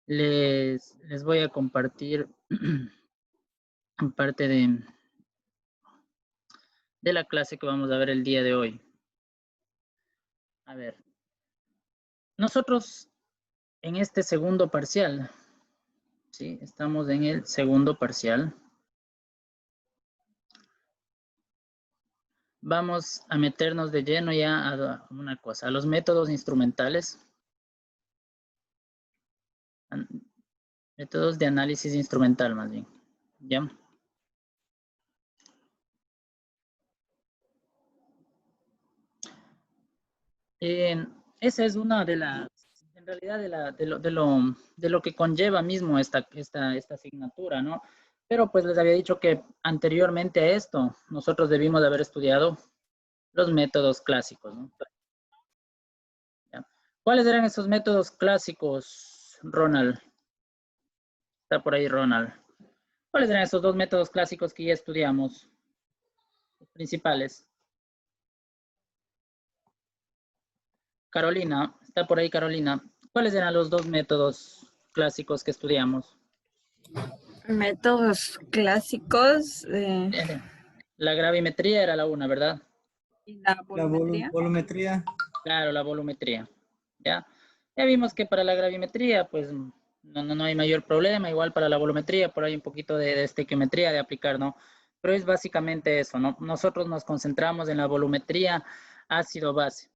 Les voy a compartir parte de la clase que vamos a ver el día de hoy. A ver, nosotros en este segundo parcial, ¿sí? Estamos en el segundo parcial. Vamos a meternos de lleno ya a una cosa, a los métodos instrumentales. Métodos de análisis instrumental, más bien. ¿Ya? Esa es una de las, en realidad, de lo que conlleva mismo esta asignatura, ¿no? Pero pues les había dicho que anteriormente a esto, nosotros debimos de haber estudiado los métodos clásicos, ¿no? ¿Ya? ¿Cuáles eran esos métodos clásicos, Ronald? Está por ahí Ronald. ¿Cuáles eran esos dos métodos clásicos que ya estudiamos? Los principales. Carolina, está por ahí Carolina. ¿Cuáles eran los dos métodos clásicos que estudiamos? Métodos clásicos. La gravimetría era la una, ¿verdad? ¿Y la volumetría? Volumetría. Claro, la volumetría. ¿Ya? Ya vimos que para la gravimetría, pues no hay mayor problema. Igual para la volumetría, por ahí un poquito de estequiometría de aplicar, ¿no? Pero es básicamente eso, ¿no? Nosotros nos concentramos en la volumetría ácido-base.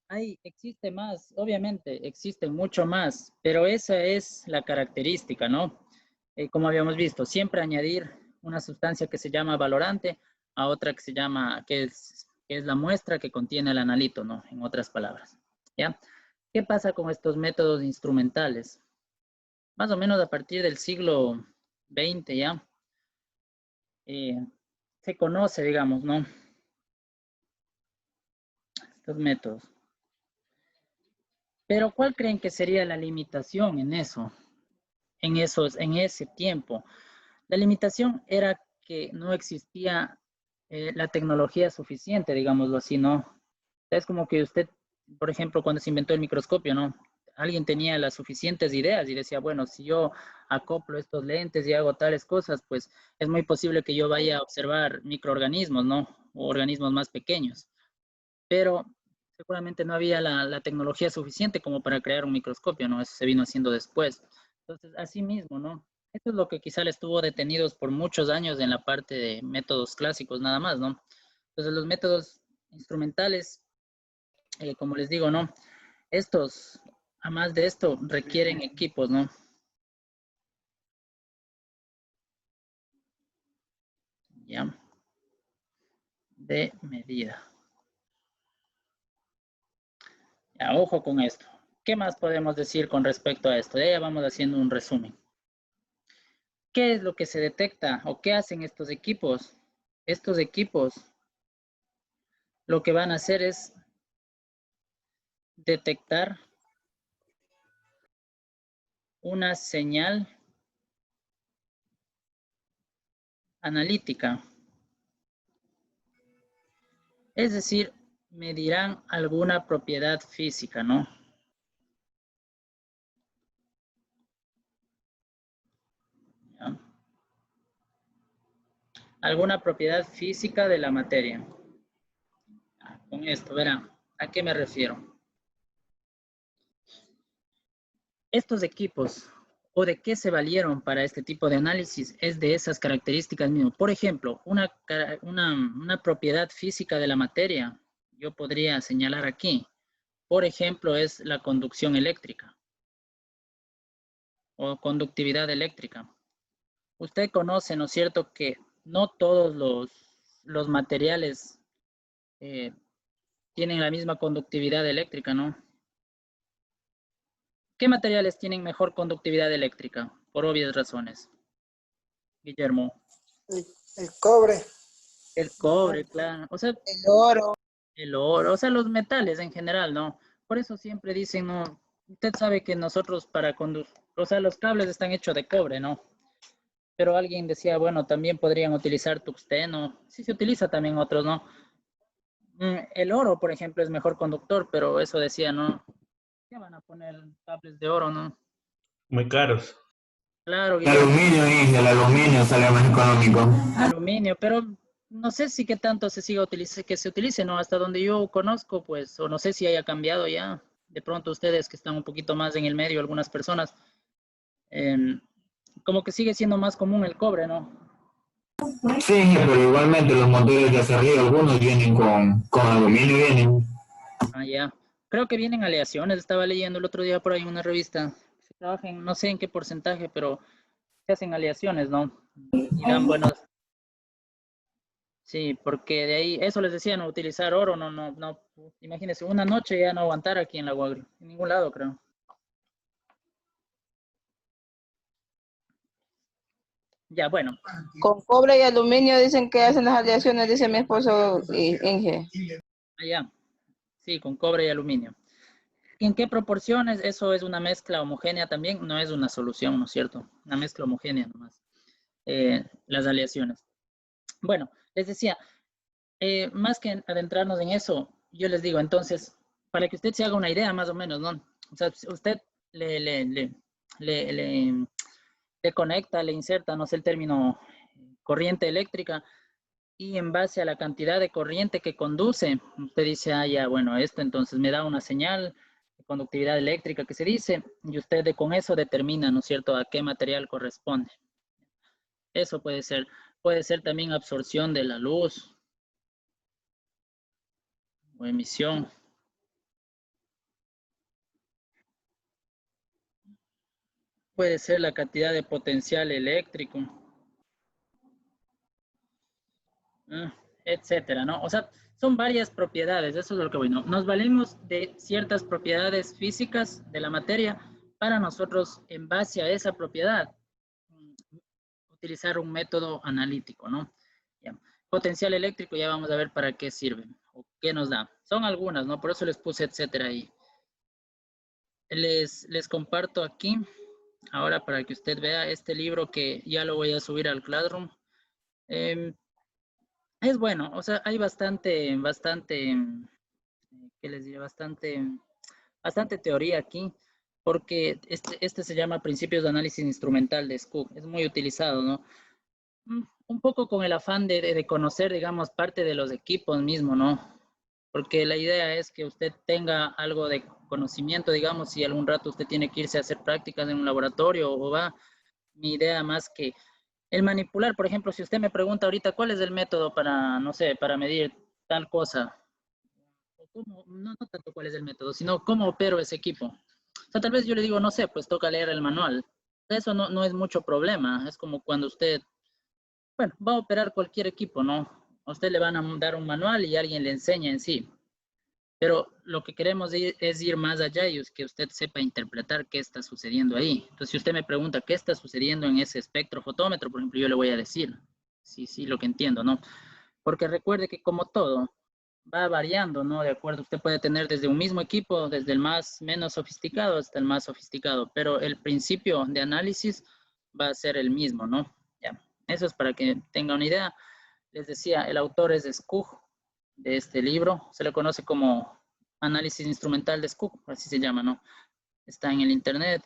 Ahí existe más, obviamente, existe mucho más, pero esa es la característica, ¿no? Como habíamos visto, siempre añadir una sustancia que se llama valorante a otra que se llama, que es la muestra que contiene el analito, ¿no? En otras palabras, ¿ya? ¿Qué pasa con estos métodos instrumentales? Más o menos a partir del siglo XX, ¿ya? Se conoce, digamos, ¿no? Estos métodos. Pero ¿cuál creen que sería la limitación en eso? En ese tiempo. La limitación era que no existía la tecnología suficiente, digámoslo así, ¿no? Es como que usted, por ejemplo, cuando se inventó el microscopio, ¿no? Alguien tenía las suficientes ideas y decía, bueno, si yo acoplo estos lentes y hago tales cosas, pues es muy posible que yo vaya a observar microorganismos, ¿no? O organismos más pequeños. Pero seguramente no había la tecnología suficiente como para crear un microscopio, ¿no? Eso se vino haciendo después. Entonces, así mismo, ¿no? Esto es lo que quizá le estuvo detenidos por muchos años en la parte de métodos clásicos nada más, ¿no? Entonces, los métodos instrumentales, como les digo, ¿no? Estos, a más de esto, requieren equipos, ¿no? Ya. De medida. Ya, ojo con esto. ¿Qué más podemos decir con respecto a esto? Ya vamos haciendo un resumen. ¿Qué es lo que se detecta o qué hacen estos equipos? Estos equipos lo que van a hacer es detectar una señal analítica. Es decir, medirán alguna propiedad física, ¿no? ¿Ya? Alguna propiedad física de la materia. Con esto, verán, ¿a qué me refiero? Estos equipos, o de qué se valieron para este tipo de análisis, es de esas características mismas. Por ejemplo, una propiedad física de la materia, yo podría señalar aquí, por ejemplo, es la conducción eléctrica o conductividad eléctrica. Usted conoce, ¿no es cierto?, que no todos los materiales tienen la misma conductividad eléctrica, ¿no? ¿Qué materiales tienen mejor conductividad eléctrica? Por obvias razones. Guillermo. El cobre. El cobre, claro. O sea, el oro. El oro, o sea, los metales en general, ¿no? Por eso siempre dicen, no, usted sabe que nosotros para conducir, o sea, los cables están hechos de cobre, ¿no? Pero alguien decía, bueno, también podrían utilizar tungsteno. Sí se utiliza también otros, ¿no? El oro, por ejemplo, es mejor conductor, pero eso decía, ¿no? ¿Qué van a poner cables de oro, no? Muy caros. Claro, El aluminio, Inge, el aluminio sale más económico. aluminio, pero no sé si qué tanto se siga que se utilice, ¿no? Hasta donde yo conozco, pues, o no sé si haya cambiado ya. De pronto ustedes que están un poquito más en el medio, algunas personas, em, como que sigue siendo más común el cobre, ¿no? Sí, Inge, pero igualmente los motores de hacia arriba, algunos vienen con aluminio, vienen. Ah, ya. Creo que vienen aleaciones. Estaba leyendo el otro día por ahí en una revista. Se trabaja en, no sé en qué porcentaje, pero se hacen aleaciones, ¿no? Y dan buenos. Sí, porque de ahí, eso les decía, no utilizar oro, no. Imagínense, una noche ya no aguantar aquí en la Guagri. En ningún lado, creo. Ya, bueno. Con cobre y aluminio dicen que hacen las aleaciones, dice mi esposo Inge. Allá. Sí, con cobre y aluminio. ¿En qué proporciones? Eso es una mezcla homogénea también. No es una solución, ¿no es cierto? Una mezcla homogénea nomás. Las aleaciones. Bueno, les decía, más que adentrarnos en eso, yo les digo, entonces, para que usted se haga una idea más o menos, ¿no? O sea, usted le conecta, le inserta, no sé el término, corriente eléctrica, y en base a la cantidad de corriente que conduce, usted dice, ah, ya, bueno, esto entonces me da una señal de conductividad eléctrica que se dice, y usted con eso determina, ¿no es cierto?, a qué material corresponde. Eso puede ser también absorción de la luz o emisión. Puede ser la cantidad de potencial eléctrico, etcétera, ¿no? O sea, son varias propiedades, eso es lo que voy, ¿no? Nos valemos de ciertas propiedades físicas de la materia para nosotros, en base a esa propiedad, utilizar un método analítico, ¿no? Ya. Potencial eléctrico, ya vamos a ver para qué sirve o qué nos da. Son algunas, ¿no? Por eso les puse etcétera ahí. Les comparto aquí, ahora para que usted vea este libro que ya lo voy a subir al Classroom. Es bueno, o sea, hay bastante, ¿qué les diré? Bastante teoría aquí, porque este se llama Principios de Análisis Instrumental de Skoog. Es muy utilizado, ¿no? Un poco con el afán de conocer, digamos, parte de los equipos mismo, ¿no? Porque la idea es que usted tenga algo de conocimiento, digamos, si algún rato usted tiene que irse a hacer prácticas en un laboratorio o va, mi idea más que el manipular, por ejemplo, si usted me pregunta ahorita cuál es el método para, no sé, para medir tal cosa, o cómo, no tanto cuál es el método, sino cómo opero ese equipo. O sea, tal vez yo le digo, no sé, pues toca leer el manual. Eso no es mucho problema, es como cuando usted, bueno, va a operar cualquier equipo, ¿no? A usted le van a dar un manual y alguien le enseña en sí. Pero lo que queremos es ir más allá y es que usted sepa interpretar qué está sucediendo ahí. Entonces, si usted me pregunta qué está sucediendo en ese espectrofotómetro, por ejemplo, yo le voy a decir, sí, lo que entiendo, ¿no? Porque recuerde que como todo, va variando, ¿no? De acuerdo, usted puede tener desde un mismo equipo, desde el más menos sofisticado hasta el más sofisticado, pero el principio de análisis va a ser el mismo, ¿no? Ya, eso es para que tenga una idea. Les decía, el autor es Skoog, de este libro, se le conoce como Análisis Instrumental de Skoog, así se llama, ¿no? Está en el internet.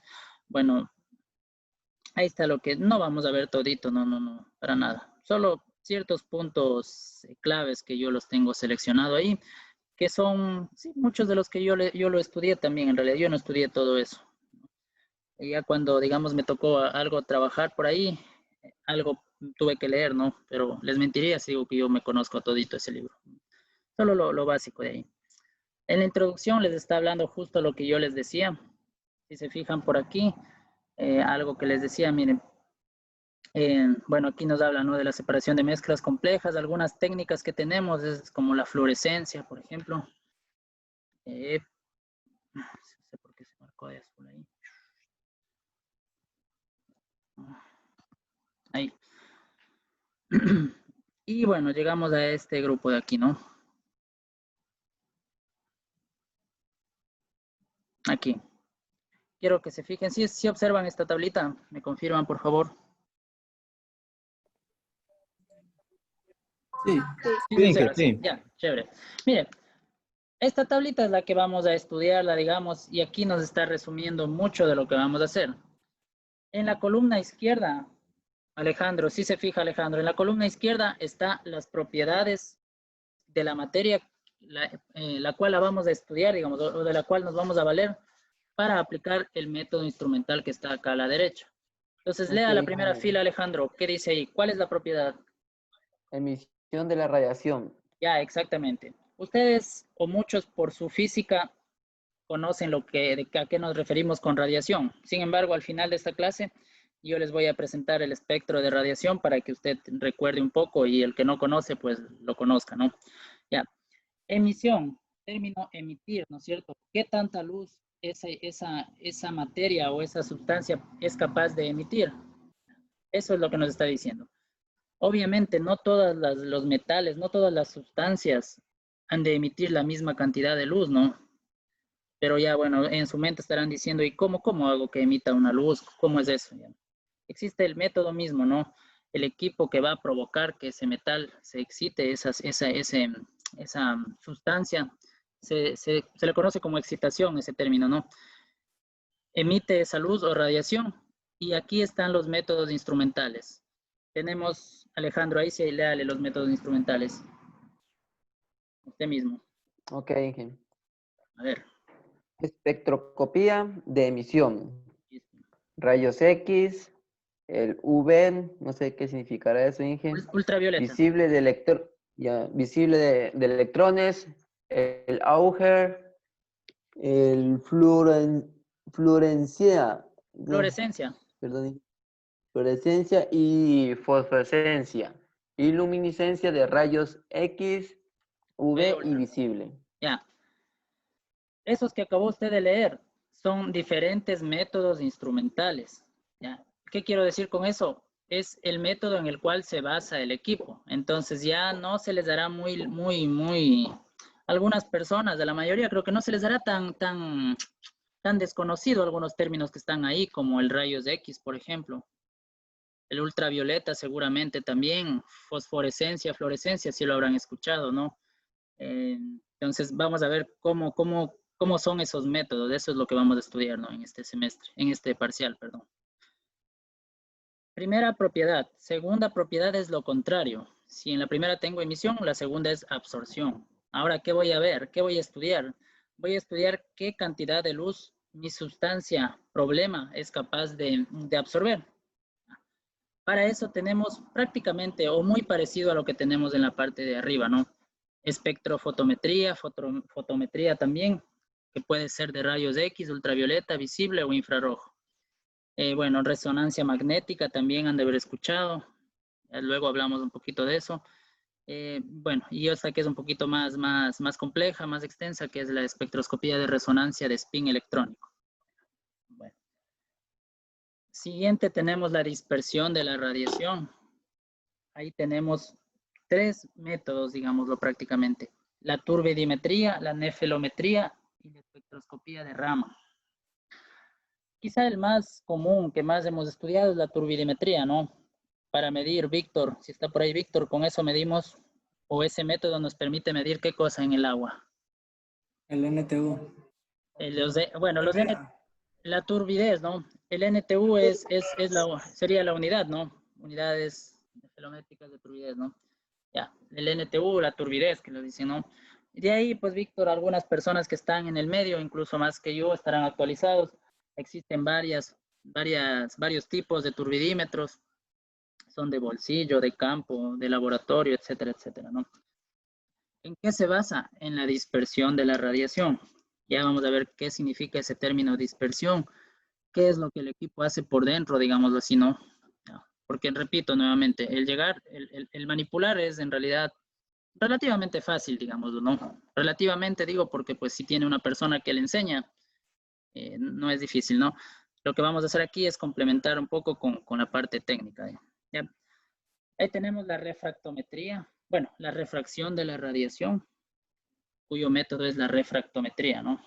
Bueno, ahí está lo que no vamos a ver todito, no, para nada. Solo ciertos puntos claves que yo los tengo seleccionado ahí, que son, sí, muchos de los que yo lo estudié también, en realidad yo no estudié todo eso. Y ya cuando, digamos, me tocó algo trabajar por ahí, algo tuve que leer, ¿no? Pero les mentiría si digo que yo me conozco todito ese libro. Solo lo básico de ahí. En la introducción les está hablando justo lo que yo les decía. Si se fijan por aquí, algo que les decía, miren, bueno, aquí nos habla, ¿no?, de la separación de mezclas complejas. Algunas técnicas que tenemos es como la fluorescencia, por ejemplo. No sé por qué se marcó de azul ahí. Ahí. Y bueno, llegamos a este grupo de aquí, ¿no? Aquí. Quiero que se fijen, si observan esta tablita, me confirman, por favor. Sí, Sí. Ya, chévere. Miren, esta tablita es la que vamos a estudiarla, digamos, y aquí nos está resumiendo mucho de lo que vamos a hacer. En la columna izquierda, Alejandro, si se fija Alejandro, en la columna izquierda están las propiedades de la materia, la cual la vamos a estudiar, digamos, o de la cual nos vamos a valer para aplicar el método instrumental que está acá a la derecha. Entonces, lea la primera fila, Alejandro. ¿Qué dice ahí? ¿Cuál es la propiedad? Emisión de la radiación. Ya, exactamente. Ustedes, o muchos por su física, conocen a qué nos referimos con radiación. Sin embargo, al final de esta clase, yo les voy a presentar el espectro de radiación para que usted recuerde un poco y el que no conoce, pues lo conozca, ¿no? Ya. Emisión, término emitir, ¿no es cierto? ¿Qué tanta luz esa materia o esa sustancia es capaz de emitir? Eso es lo que nos está diciendo. Obviamente, no todos los metales, no todas las sustancias han de emitir la misma cantidad de luz, ¿no? Pero ya, bueno, en su mente estarán diciendo, ¿y cómo hago que emita una luz? ¿Cómo es eso? Ya. Existe el método mismo, ¿no? El equipo que va a provocar que ese metal se excite, esa sustancia, se le conoce como excitación, ese término, ¿no? Emite esa luz o radiación. Y aquí están los métodos instrumentales. Tenemos, Alejandro, ahí sí, léale los métodos instrumentales. Usted mismo. Ok, Inge. A ver. Espectroscopía de emisión. Rayos X, el UV, no sé qué significará eso, Inge. Ultravioleta. Visible de electrones, el Auger, el fluorescencia. Perdón. Fluorescencia y fosforescencia. Y luminiscencia de rayos X, UV y visible. Ya. Esos que acabó usted de leer son diferentes métodos instrumentales. ¿Ya? ¿Qué quiero decir con eso? Es el método en el cual se basa el equipo. Entonces ya no se les dará algunas personas, de la mayoría, creo que no se les dará tan desconocido algunos términos que están ahí, como el rayos X, por ejemplo. El ultravioleta seguramente también, fosforescencia, fluorescencia, si lo habrán escuchado, ¿no? Entonces vamos a ver cómo son esos métodos. Eso es lo que vamos a estudiar, ¿no? En este semestre, en este parcial, perdón. Primera propiedad. Segunda propiedad es lo contrario. Si en la primera tengo emisión, la segunda es absorción. Ahora, ¿qué voy a ver? ¿Qué voy a estudiar? Voy a estudiar qué cantidad de luz mi sustancia problema es capaz de absorber. Para eso tenemos prácticamente o muy parecido a lo que tenemos en la parte de arriba, ¿no? Espectrofotometría, fotometría también, que puede ser de rayos X, ultravioleta, visible o infrarrojo. Bueno, resonancia magnética también han de haber escuchado. Luego hablamos un poquito de eso. Bueno, y esta que es un poquito más compleja, más extensa, que es la espectroscopía de resonancia de spin electrónico. Bueno. Siguiente tenemos la dispersión de la radiación. Ahí tenemos tres métodos, digámoslo prácticamente. La turbidimetría, la nefelometría y la espectroscopía de Raman. Quizá el más común que más hemos estudiado es la turbidimetría, ¿no? Para medir, Víctor, si está por ahí Víctor, con eso medimos, o ese método nos permite medir qué cosa en el agua. El NTU. La turbidez, ¿no? El NTU sería la unidad, ¿no? Unidades nefelométricas de turbidez, ¿no? Ya, el NTU, la turbidez, que lo dicen, ¿no? Y de ahí, pues, Víctor, algunas personas que están en el medio, incluso más que yo, estarán actualizados. Existen varios tipos de turbidímetros. Son de bolsillo, de campo, de laboratorio, etcétera, etcétera, ¿no? ¿En qué se basa? En la dispersión de la radiación. Ya vamos a ver qué significa ese término dispersión, qué es lo que el equipo hace por dentro, digámoslo así, ¿no? Porque, repito nuevamente, el manipular es en realidad relativamente fácil, digámoslo, ¿no? Relativamente digo porque pues si tiene una persona que le enseña, no es difícil, ¿no? Lo que vamos a hacer aquí es complementar un poco con la parte técnica. ¿Ya? Ahí tenemos la refractometría, bueno, la refracción de la radiación, cuyo método es la refractometría, ¿no?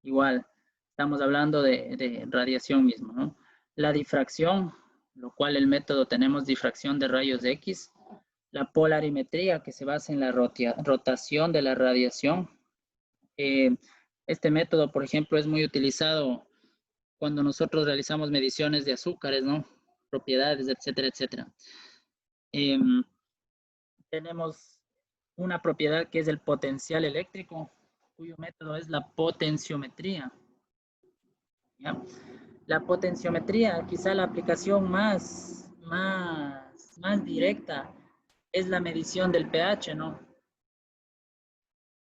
Igual, estamos hablando de radiación mismo, ¿no? La difracción, lo cual el método tenemos difracción de rayos X. La polarimetría, que se basa en la rotación de la radiación. Este método, por ejemplo, es muy utilizado cuando nosotros realizamos mediciones de azúcares, ¿no? Propiedades, etcétera, etcétera. Tenemos una propiedad que es el potencial eléctrico, cuyo método es la potenciometría. ¿Ya? La potenciometría, quizá la aplicación más directa es la medición del pH, ¿no?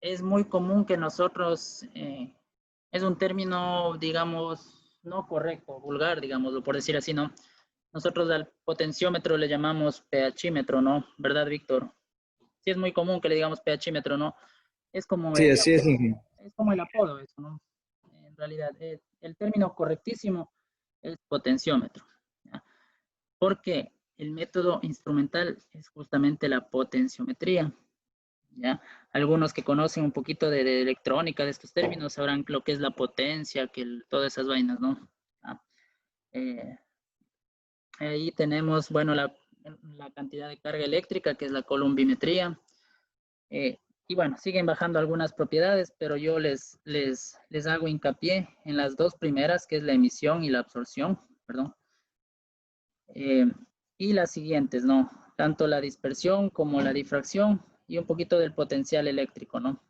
Es muy común que nosotros, es un término, digamos, no correcto, vulgar, digámoslo, por decir así, ¿no? Nosotros al potenciómetro le llamamos pHímetro, ¿no? ¿Verdad, Víctor? Sí, es muy común que le digamos pHímetro, ¿no? Es como Sí, así es, Inge. es como el apodo, eso, ¿no? En realidad, el término correctísimo es potenciómetro, ¿ya? Porque el método instrumental es justamente la potenciometría, ¿ya? Algunos que conocen un poquito de electrónica, de estos términos, sabrán lo que es la potencia, todas esas vainas, ¿no? Ahí tenemos, bueno, la cantidad de carga eléctrica, que es la columbimetría. Y bueno, siguen bajando algunas propiedades, pero yo les hago hincapié en las dos primeras, que es la emisión y la absorción, perdón. Y las siguientes, ¿no? Tanto la dispersión como la difracción y un poquito del potencial eléctrico, ¿no?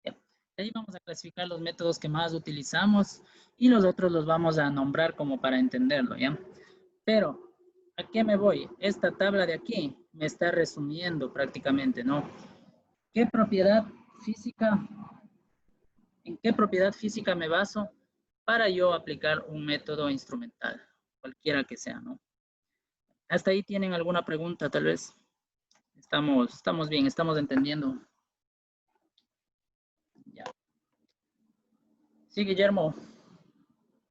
Bien. Ahí vamos a clasificar los métodos que más utilizamos y los otros los vamos a nombrar como para entenderlo, ¿ya? Pero, ¿a qué me voy? Esta tabla de aquí me está resumiendo prácticamente, ¿no? ¿Qué propiedad física, en qué propiedad física me baso para yo aplicar un método instrumental, cualquiera que sea, ¿no? ¿Hasta ahí tienen alguna pregunta, tal vez? Estamos bien, estamos entendiendo. Ya. Sí, Guillermo.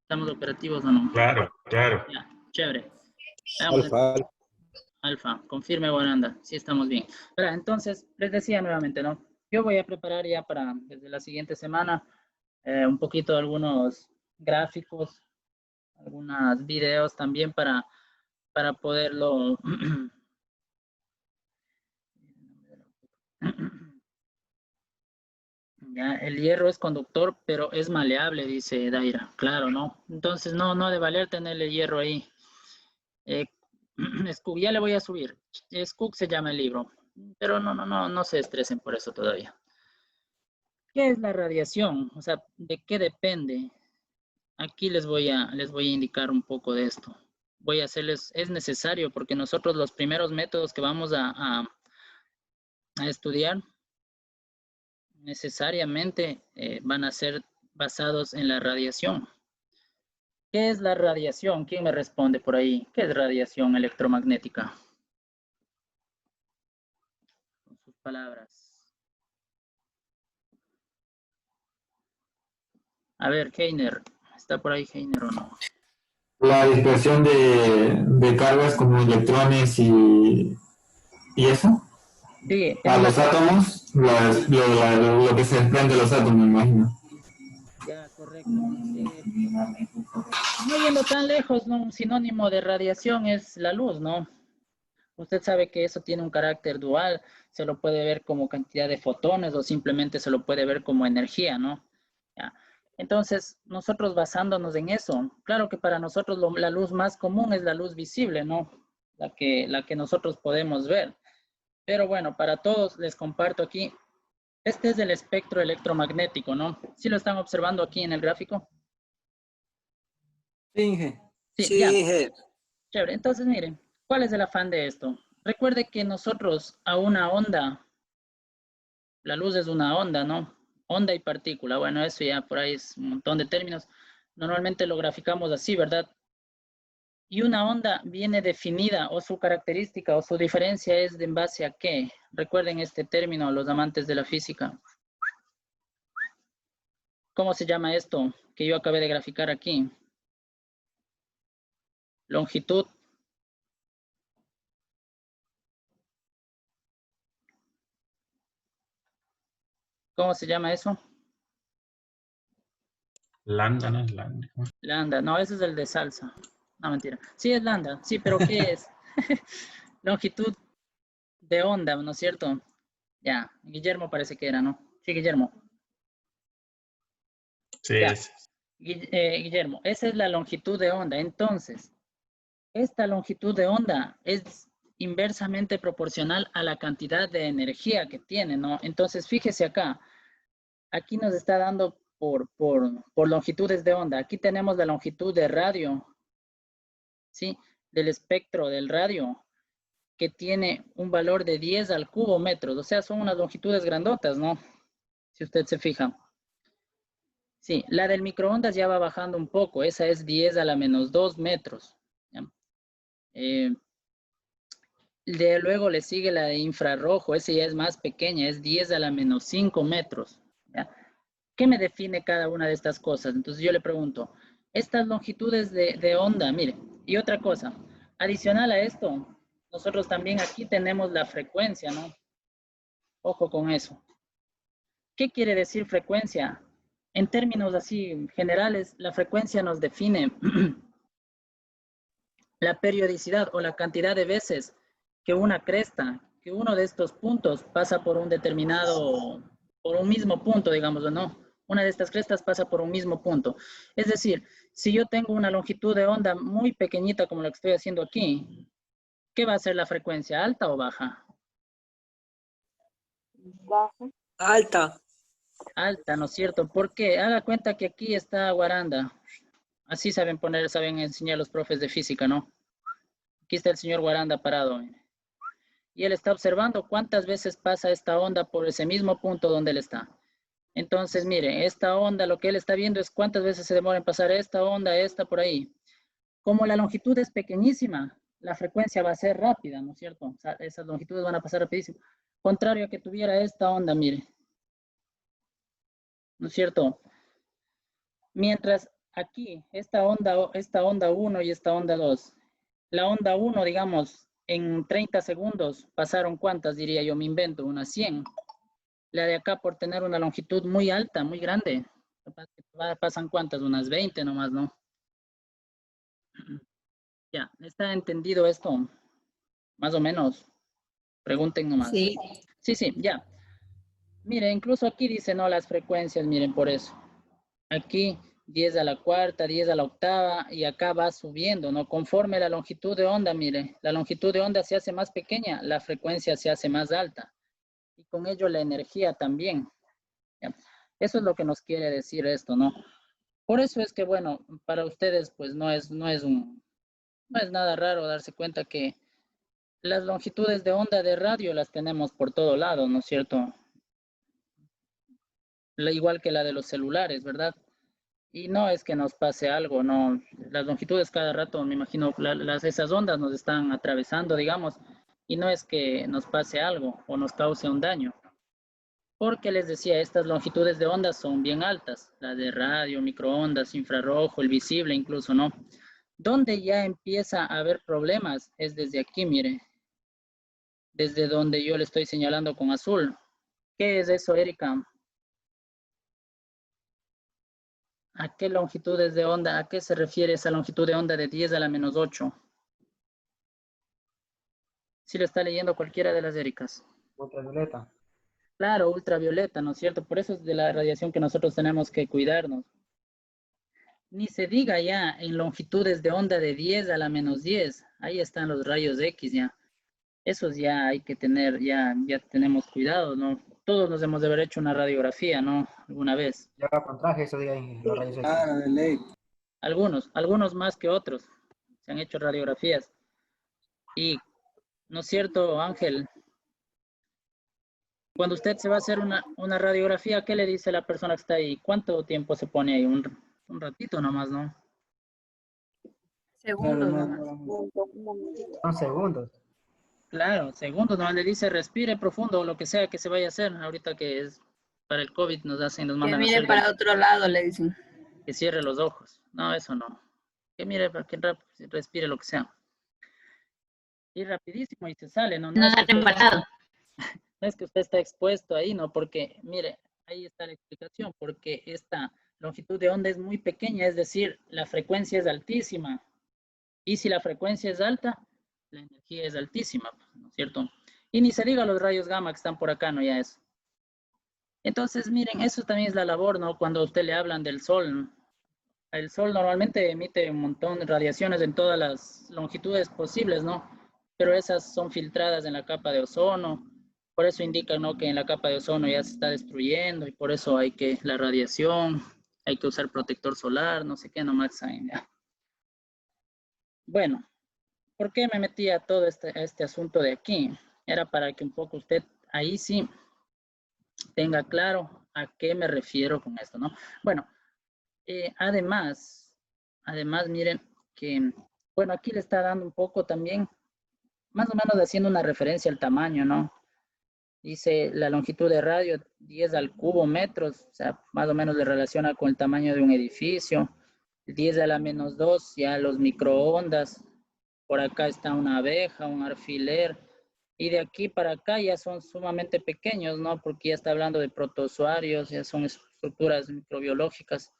¿Estamos operativos o no? Claro, claro. Ya, chévere. Alfa. Alfa, confirme Guaranda. Sí, estamos bien. Pero entonces, les decía nuevamente, ¿no? Yo voy a preparar ya para, desde la siguiente semana, un poquito algunos gráficos, algunos videos también para poderlo... Ya, el hierro es conductor, pero es maleable, dice Daira. Claro, ¿no? Entonces, no ha de valer tenerle hierro ahí. Scoop, ya le voy a subir. Scoop se llama el libro. Pero no se estresen por eso todavía. ¿Qué es la radiación? O sea, ¿de qué depende? Aquí les voy a indicar un poco de esto. Voy a hacerles, es necesario porque nosotros los primeros métodos que vamos a estudiar necesariamente van a ser basados en la radiación. ¿Qué es la radiación? ¿Quién me responde por ahí? ¿Qué es radiación electromagnética? Con sus palabras. A ver, Heiner. ¿Está por ahí Heiner o no? La dispersión de cargas como electrones y eso. Sí. A los átomos, lo que se desprende de los átomos, me imagino. Ya, correcto. No yendo tan lejos, ¿no? Un sinónimo de radiación es la luz, ¿no? Usted sabe que eso tiene un carácter dual, se lo puede ver como cantidad de fotones o simplemente se lo puede ver como energía, ¿no? ¿Ya? Entonces, nosotros basándonos en eso, claro que para nosotros la luz más común es la luz visible, ¿no? La que nosotros podemos ver. Pero bueno, para todos les comparto aquí, este es el espectro electromagnético, ¿no? ¿Sí lo están observando aquí en el gráfico? Sí, Inge. Sí, ya. Chévere. Entonces, miren, ¿cuál es el afán de esto? Recuerde que nosotros a una onda, la luz es una onda, ¿no? Onda y partícula. Bueno, eso ya por ahí es un montón de términos. Normalmente lo graficamos así, ¿verdad? Y una onda viene definida o su característica o su diferencia es en base a qué. Recuerden este término, los amantes de la física. ¿Cómo se llama esto que yo acabé de graficar aquí? Longitud. ¿Cómo se llama eso? Lambda, no es lambda. Lambda, no, ese es el de salsa. No, mentira. Sí, es lambda, sí, pero ¿qué es? Longitud de onda, ¿no es cierto? Ya, Guillermo parece que era, ¿no? Sí, Guillermo. Sí, Ya. es. Guillermo, esa es la longitud de onda. Entonces, esta longitud de onda es inversamente proporcional a la cantidad de energía que tiene, ¿no? Entonces, fíjese acá. Aquí nos está dando por longitudes de onda. Aquí tenemos la longitud de radio, ¿sí? Del espectro del radio, que tiene un valor de 10 al cubo metros. O sea, son unas longitudes grandotas, ¿no? Si usted se fija. Sí, la del microondas ya va bajando un poco. Esa es 10 a la menos 2 metros. Luego le sigue la de infrarrojo. Esa ya es más pequeña. Es 10 a la menos 5 metros. ¿Ya? ¿Qué me define cada una de estas cosas? Entonces yo le pregunto, estas longitudes de onda, mire, y otra cosa, adicional a esto, nosotros también aquí tenemos la frecuencia, ¿no? Ojo con eso. ¿Qué quiere decir frecuencia? En términos así generales, la frecuencia nos define la periodicidad o la cantidad de veces que una cresta, que uno de estos puntos pasa por un determinado, por un mismo punto, digamos, o no. Una de estas crestas pasa por un mismo punto. Es decir, si yo tengo una longitud de onda muy pequeñita como la que estoy haciendo aquí, ¿qué va a ser la frecuencia? ¿Alta o baja? Baja. Alta. Alta, ¿no es cierto? Porque haga cuenta que aquí está Guaranda. Así saben poner, saben enseñar los profes de física, ¿no? Aquí está el señor Guaranda parado. Y él está observando cuántas veces pasa esta onda por ese mismo punto donde él está. Entonces, mire, esta onda, lo que él está viendo es cuántas veces se demora en pasar esta onda, esta por ahí. Como la longitud es pequeñísima, la frecuencia va a ser rápida, ¿no es cierto? O sea, esas longitudes van a pasar rapidísimo. Contrario a que tuviera esta onda, mire. ¿No es cierto? Mientras aquí, esta onda 1 y esta onda 2. La onda 1, digamos, en 30 segundos, pasaron cuántas, diría yo, me invento, unas 100. La de acá, por tener una longitud muy alta, muy grande, pasan cuántas, unas 20 nomás, ¿no? Ya, ¿está entendido esto? Más o menos. Pregunten nomás. Sí. Sí, ya. Mire, incluso aquí dice, no, las frecuencias, miren, por eso. Aquí 10 a la cuarta, 10 a la octava, y acá va subiendo, ¿no? Conforme la longitud de onda, mire, la longitud de onda se hace más pequeña, la frecuencia se hace más alta. Y con ello la energía también. ¿Ya? Eso es lo que nos quiere decir esto, ¿no? Por eso es que, bueno, para ustedes, pues no es nada raro darse cuenta que las longitudes de onda de radio las tenemos por todo lado, ¿no es cierto? Igual que la de los celulares, ¿verdad? Y no es que nos pase algo, no. Las longitudes cada rato, me imagino, esas ondas nos están atravesando, digamos, y no es que nos pase algo o nos cause un daño. Porque les decía, estas longitudes de ondas son bien altas, las de radio, microondas, infrarrojo, el visible incluso, ¿no? Donde ya empieza a haber problemas es desde aquí, mire. Desde donde yo le estoy señalando con azul. ¿Qué es eso, Erika? ¿A qué longitudes de onda? ¿A qué se refiere esa longitud de onda de 10 a la menos 8? Si lo está leyendo cualquiera de las Ericas. Ultravioleta. Claro, ultravioleta, ¿no es cierto? Por eso es de la radiación que nosotros tenemos que cuidarnos. Ni se diga ya en longitudes de onda de 10 a la menos 10. Ahí están los rayos X ya. Esos ya hay que tener, ya tenemos cuidado, ¿no? Todos nos hemos de haber hecho una radiografía, ¿no? Alguna vez. Ya con traje eso diga en los rayos X. Ah, de ley. Algunos más que otros. Se han hecho radiografías. Y, ¿no es cierto, Ángel? Cuando usted se va a hacer una radiografía, ¿qué le dice la persona que está ahí? ¿Cuánto tiempo se pone ahí? Un ratito nomás, ¿no? Segundos Claro, nomás. Son segundos. Claro, segundos nomás le dice respire profundo o lo que sea que se vaya a hacer. Ahorita que es para el COVID nos mandan a Que mire hacer para otro lado, le dicen. que cierre los ojos. No, eso no. Que mire para que respire lo que sea. Y rapidísimo y se sale, ¿no? No es que usted está expuesto ahí, ¿no? Porque, mire, ahí está la explicación, porque esta longitud de onda es muy pequeña, es decir, la frecuencia es altísima. Y si la frecuencia es alta, la energía es altísima, ¿no es cierto? Y ni se diga los rayos gamma que están por acá, ¿no? Ya es. Entonces, miren, eso también es la labor, ¿no? Cuando a usted le hablan del sol, ¿no? El Sol normalmente emite un montón de radiaciones en todas las longitudes posibles, ¿no? Pero esas son filtradas en la capa de ozono. Por eso indica, ¿no?, que en la capa de ozono ya se está destruyendo y por eso hay que la radiación, hay que usar protector solar, no sé qué, nomás saben ya. Bueno, ¿por qué me metí a todo este asunto de aquí? Era para que un poco usted ahí sí tenga claro a qué me refiero con esto, ¿no? Bueno, además, miren que, bueno, aquí le está dando un poco también, más o menos haciendo una referencia al tamaño, ¿no? Dice la longitud de radio 10 al cubo metros, o sea, más o menos le relaciona con el tamaño de un edificio. 10 a la menos 2, ya los microondas. Por acá está una abeja, un alfiler. Y de aquí para acá ya son sumamente pequeños, ¿no? Porque ya está hablando de protozoarios, ya son estructuras microbiológicas,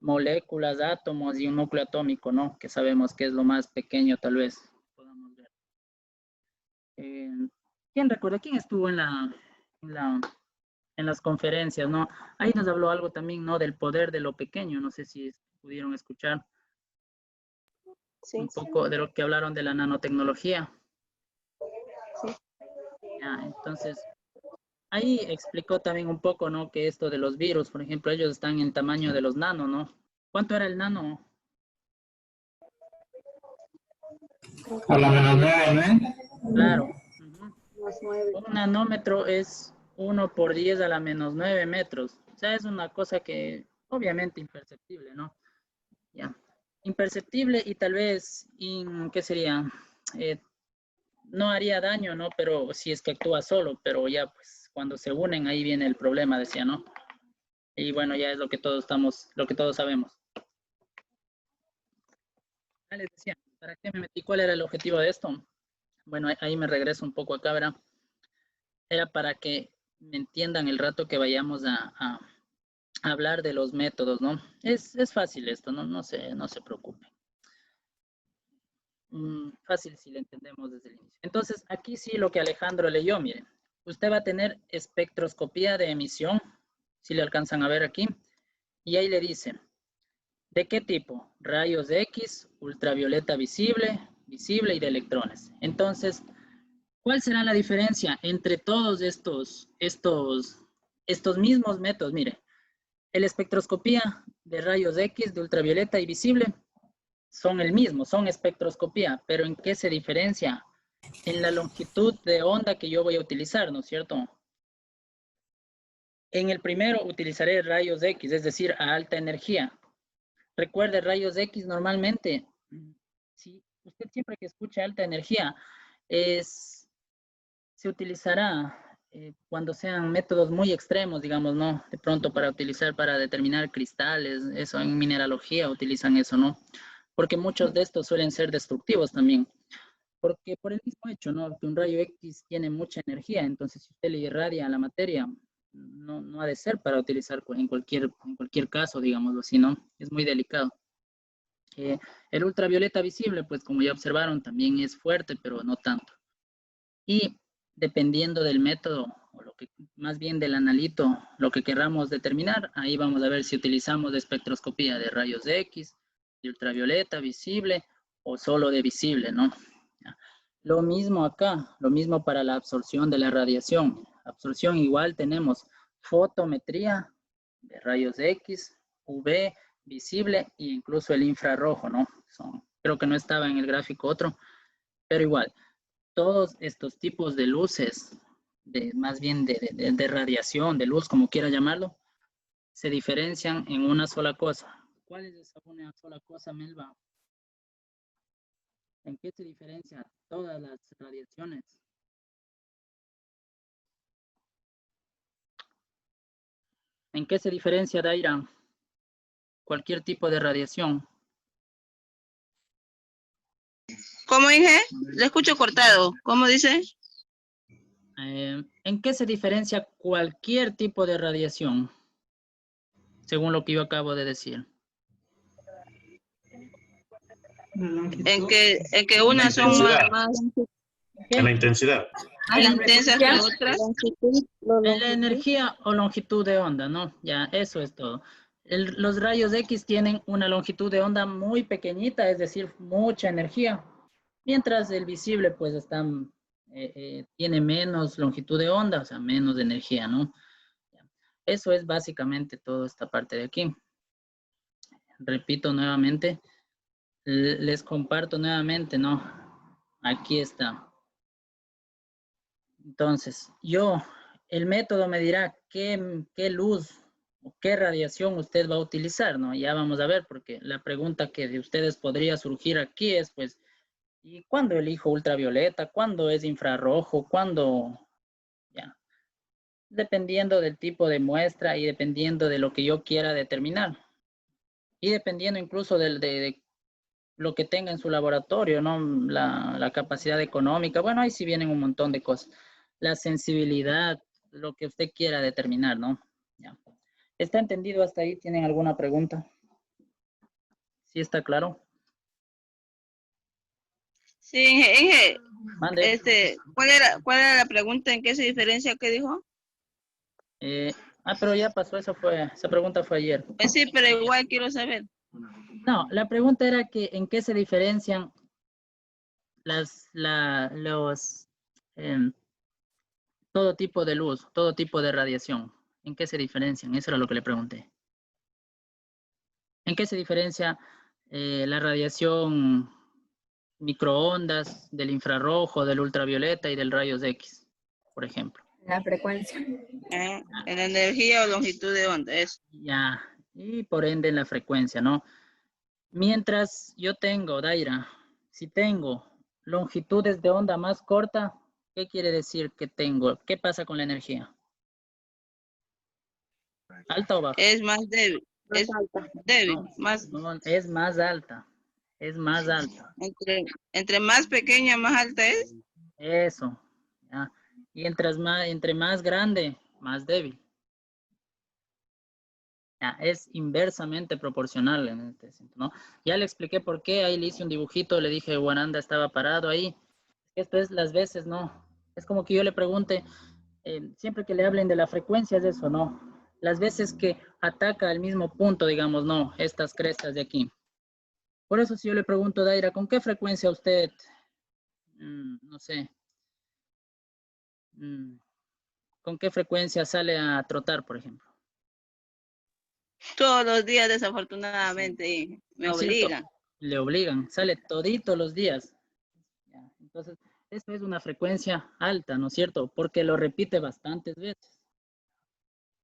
moléculas, átomos y un núcleo atómico, ¿no? Que sabemos que es lo más pequeño, tal vez podamos ver. ¿Quién recuerda? ¿Quién estuvo en las conferencias, no? Ahí nos habló algo también, ¿no? Del poder de lo pequeño. No sé si pudieron escuchar un poco de lo que hablaron de la nanotecnología. Ya, entonces, ahí explicó también un poco, ¿no? Que esto de los virus, por ejemplo, ellos están en tamaño de los nano, ¿no? ¿Cuánto era el nano? A la menos 9, ¿no? Claro. Un nanómetro es 1 por 10 a la menos 9 metros. O sea, es una cosa que obviamente imperceptible, ¿no? Ya. Imperceptible y tal vez, ¿qué sería? No haría daño, ¿no? Pero si es que actúa solo, pero ya pues cuando se unen ahí viene el problema, decía, ¿no? Y bueno, ya es lo que todos sabemos. Ya les decía, ¿para qué me metí? ¿Cuál era el objetivo de esto? Bueno, ahí me regreso un poco acá, ¿verdad? Era para que me entiendan el rato que vayamos a hablar de los métodos, ¿no? Es fácil esto, no se preocupen. Fácil si lo entendemos desde el inicio. Entonces, aquí sí lo que Alejandro leyó, miren. Usted va a tener espectroscopía de emisión, si le alcanzan a ver aquí. Y ahí le dice, ¿de qué tipo? Rayos X, ultravioleta visible y de electrones. Entonces, ¿cuál será la diferencia entre todos estos mismos métodos? Mire, la espectroscopía de rayos X, de ultravioleta y visible son el mismo, son espectroscopía, pero ¿en qué se diferencia? En la longitud de onda que yo voy a utilizar, ¿no es cierto? En el primero utilizaré rayos X, es decir, a alta energía. Recuerde, rayos X normalmente, si usted siempre que escuche alta energía, se utilizará cuando sean métodos muy extremos, digamos, ¿no? De pronto para utilizar, para determinar cristales, eso en mineralogía utilizan eso, ¿no? Porque muchos de estos suelen ser destructivos también. Porque por el mismo hecho, ¿no? Que un rayo X tiene mucha energía, entonces si usted le irradia a la materia, no ha de ser para utilizar en cualquier caso, digámoslo así, ¿no? Es muy delicado. El ultravioleta visible, pues como ya observaron, también es fuerte, pero no tanto. Y dependiendo del método, o más bien del analito, lo que queramos determinar, ahí vamos a ver si utilizamos de espectroscopía de rayos X, de ultravioleta visible, o solo de visible, ¿no? Lo mismo acá, lo mismo para la absorción de la radiación. Absorción igual tenemos fotometría de rayos X, UV, visible e incluso el infrarrojo, ¿no? Creo que no estaba en el gráfico otro, pero igual. Todos estos tipos de luces, más bien de radiación, de luz, como quiera llamarlo, se diferencian en una sola cosa. ¿Cuál es esa una sola cosa, Melba? ¿En qué se diferencian todas las radiaciones? ¿En qué se diferencia, Daira? Cualquier tipo de radiación. ¿Cómo dije? Le escucho cortado. ¿Cómo dice? ¿En qué se diferencia cualquier tipo de radiación? Según lo que yo acabo de decir. En que unas son más En la intensidad. intensas que otras. En la energía o longitud de onda, ¿no? Ya, eso es todo. Los rayos X tienen una longitud de onda muy pequeñita, es decir, mucha energía, mientras el visible pues tiene menos longitud de onda, o sea, menos energía, ¿no? Eso es básicamente toda esta parte de aquí. Repito nuevamente, les comparto nuevamente, ¿no? Aquí está. Entonces, el método me dirá qué luz o qué radiación usted va a utilizar, ¿no? Ya vamos a ver, porque la pregunta que de ustedes podría surgir aquí es, pues, ¿y cuándo elijo ultravioleta? ¿Cuándo es infrarrojo? ¿Cuándo? Ya. Dependiendo del tipo de muestra y dependiendo de lo que yo quiera determinar. Y dependiendo incluso de lo que tenga en su laboratorio, ¿no? La capacidad económica. Bueno, ahí sí vienen un montón de cosas. La sensibilidad, lo que usted quiera determinar, ¿no? Ya. ¿Está entendido hasta ahí? ¿Tienen alguna pregunta? ¿Sí está claro? Sí, Inge, Mande. ¿cuál era la pregunta? ¿En qué se diferencia? ¿Qué dijo? Pero ya pasó, esa pregunta fue ayer. Pues sí, pero igual quiero saber. No, la pregunta era que en qué se diferencian todo tipo de luz, todo tipo de radiación. ¿En qué se diferencian? Eso era lo que le pregunté. ¿En qué se diferencia la radiación microondas del infrarrojo, del ultravioleta y del rayos X, por ejemplo? La frecuencia. En la energía o longitud de onda, eso. Ya, y por ende en la frecuencia, ¿no? Mientras yo tengo, Daira, si tengo longitudes de onda más corta, ¿qué quiere decir que tengo? ¿Qué pasa con la energía? ¿Alta o baja? Es más débil. Es débil. No, es más alta. Es más alta. Entre más pequeña, más alta es. Eso. ¿Ya? Y entre más grande, más débil. Ya, es inversamente proporcional en este sentido, ¿no? Ya le expliqué por qué, ahí le hice un dibujito, le dije, Guaranda estaba parado ahí. Esto es las veces, ¿no? Es como que yo le pregunte, siempre que le hablen de la frecuencia es eso, ¿no? Las veces que ataca al mismo punto, digamos, no, estas crestas de aquí. Por eso si yo le pregunto, Daira, ¿con qué frecuencia usted, no sé, con qué frecuencia sale a trotar, por ejemplo? Todos los días, desafortunadamente, me obligan. Le obligan, sale todito los días. Ya, entonces, esto es una frecuencia alta, ¿no es cierto? Porque lo repite bastantes veces.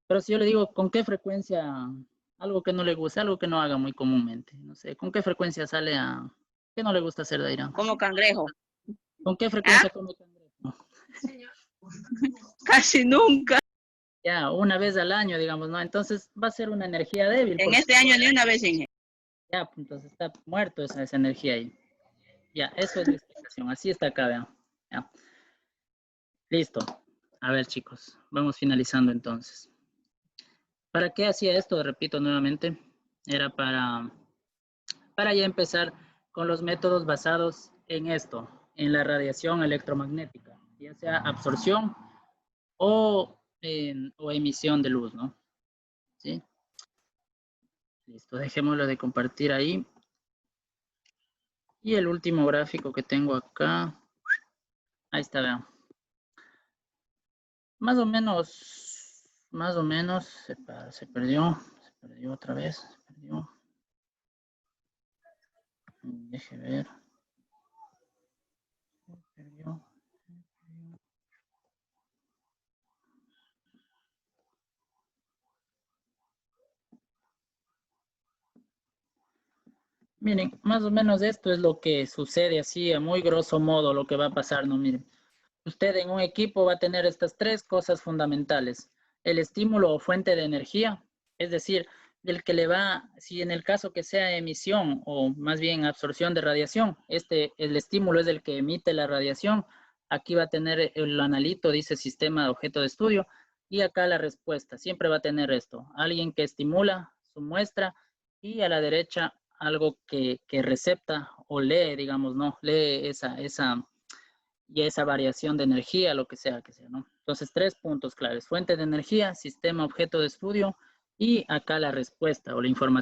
Pero si yo le digo, ¿con qué frecuencia? Algo que no le gusta, algo que no haga muy comúnmente. No sé, ¿con qué frecuencia sale a... ¿Qué no le gusta hacer, Daira? Como cangrejo. ¿Con qué frecuencia come cangrejo? Casi nunca. Ya, una vez al año, digamos, ¿no? Entonces va a ser una energía débil. En este año ni una vez, Inge. Ya, pues, entonces está muerto esa energía ahí. Ya, eso es la explicación. Así está acá, vean. Ya. Listo. A ver, chicos, vamos finalizando entonces. ¿Para qué hacía esto? Repito nuevamente. Era para ya empezar con los métodos basados en esto, en la radiación electromagnética, ya sea absorción o emisión de luz, ¿no? ¿Sí? Listo, dejémoslo de compartir ahí. Y el último gráfico que tengo acá, ahí está, vean. Más o menos, se perdió otra vez, se perdió. Deje ver. Se perdió. Miren, más o menos esto es lo que sucede así, a muy grosso modo, lo que va a pasar, ¿no? Miren, usted en un equipo va a tener estas tres cosas fundamentales. El estímulo o fuente de energía, es decir, del que le va, si en el caso que sea emisión o más bien absorción de radiación, el estímulo es el que emite la radiación. Aquí va a tener el analito, dice sistema de objeto de estudio, y acá la respuesta. Siempre va a tener esto. Alguien que estimula su muestra y a la derecha algo que recepta o lee, digamos, ¿no? Lee esa variación de energía, lo que sea, ¿no? Entonces, 3 puntos claves. Fuente de energía, sistema objeto de estudio Y acá la respuesta o la información